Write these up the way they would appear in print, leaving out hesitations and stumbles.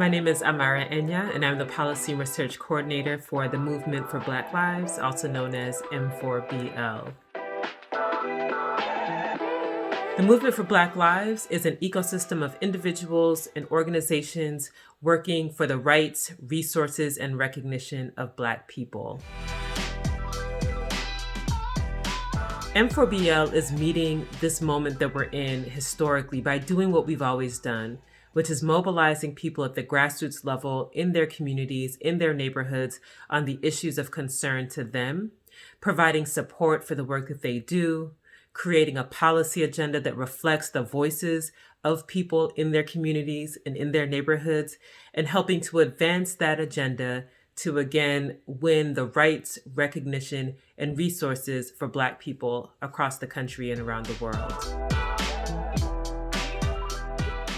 My name is Amara Enyia, and I'm the Policy and Research Coordinator for the Movement for Black Lives, also known as M4BL. The Movement for Black Lives is an ecosystem of individuals and organizations working for the rights, resources, and recognition of Black people. M4BL is meeting this moment that we're in historically by doing what we've always done, which is mobilizing people at the grassroots level in their communities, in their neighborhoods, on the issues of concern to them, providing support for the work that they do, creating a policy agenda that reflects the voices of people in their communities and in their neighborhoods, and helping to advance that agenda to again win the rights, recognition, and resources for Black people across the country and around the world.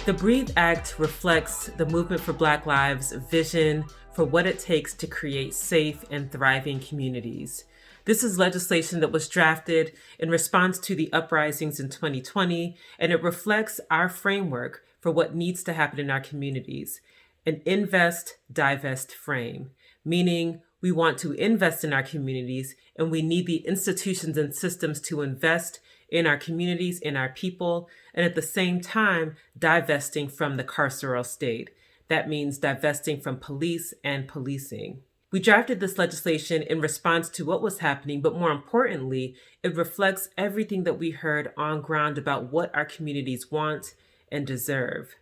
The BREATHE Act reflects the Movement for Black Lives' vision for what it takes to create safe and thriving communities. This is legislation that was drafted in response to the uprisings in 2020, and it reflects our framework for what needs to happen in our communities, an invest, divest frame, meaning we want to invest in our communities and we need the institutions and systems to invest in our communities, in our people, and at the same time, divesting from the carceral state. That means divesting from police and policing. We drafted this legislation in response to what was happening, but more importantly, it reflects everything that we heard on ground about what our communities want and deserve.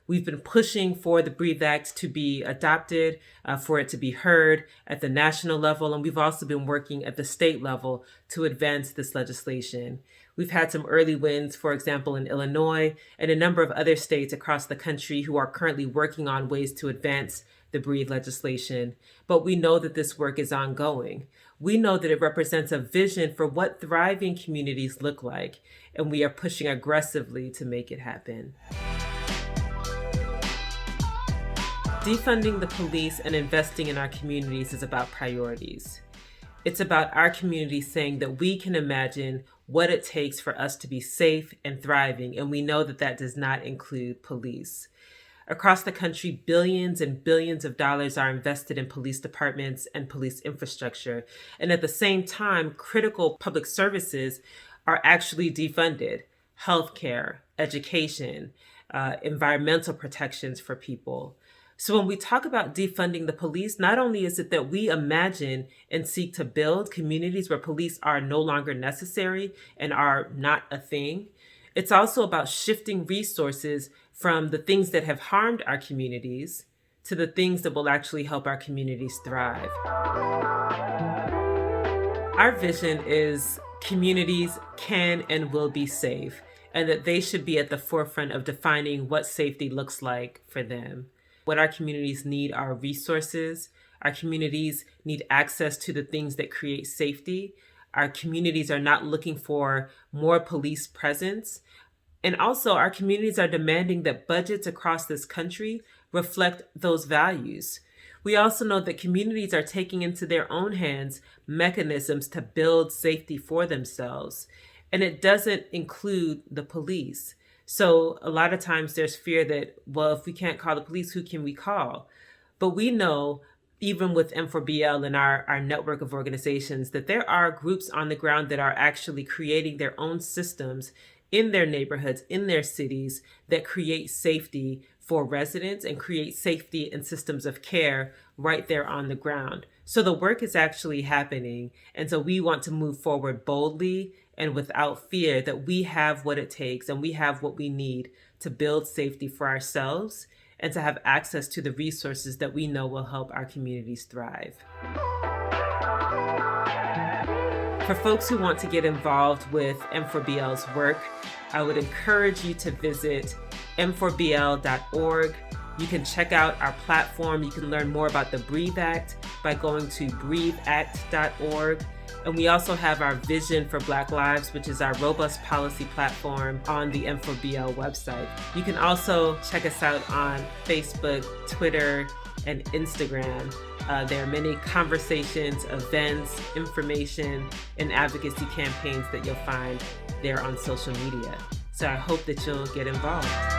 We've been pushing for the BREATHE Act to be adopted, for it to be heard at the national level, and we've also been working at the state level to advance this legislation. We've had some early wins, for example, in Illinois and a number of other states across the country who are currently working on ways to advance the BREATHE legislation. But we know that this work is ongoing. We know that it represents a vision for what thriving communities look like, and we are pushing aggressively to make it happen. Defunding the police and investing in our communities is about priorities. It's about our communities saying that we can imagine what it takes for us to be safe and thriving, and we know that that does not include police. Across the country, billions and billions of dollars are invested in police departments and police infrastructure, and at the same time, critical public services are actually defunded. Healthcare, education, environmental protections for people. So when we talk about defunding the police, not only is it that we imagine and seek to build communities where police are no longer necessary and are not a thing, it's also about shifting resources from the things that have harmed our communities to the things that will actually help our communities thrive. Our vision is communities can and will be safe, and that they should be at the forefront of defining what safety looks like for them. What our communities need are resources. Our communities need access to the things that create safety. Our communities are not looking for more police presence. And also, our communities are demanding that budgets across this country reflect those values. We also know that communities are taking into their own hands mechanisms to build safety for themselves. And it doesn't include the police. So a lot of times there's fear that, well, if we can't call the police, who can we call? But we know, even with M4BL and our network of organizations, that there are groups on the ground that are actually creating their own systems in their neighborhoods, in their cities, that create safety for residents and create safety and systems of care right there on the ground. So the work is actually happening. And so we want to move forward boldly and without fear that we have what it takes and we have what we need to build safety for ourselves and to have access to the resources that we know will help our communities thrive. For folks who want to get involved with M4BL's work, I would encourage you to visit m4bl.org. You can check out our platform. You can learn more about the BREATHE Act by going to breatheact.org. And we also have our Vision for Black Lives, which is our robust policy platform on the M4BL website. You can also check us out on Facebook, Twitter, and Instagram. There are many conversations, events, information, and advocacy campaigns that you'll find there on social media. So I hope that you'll get involved.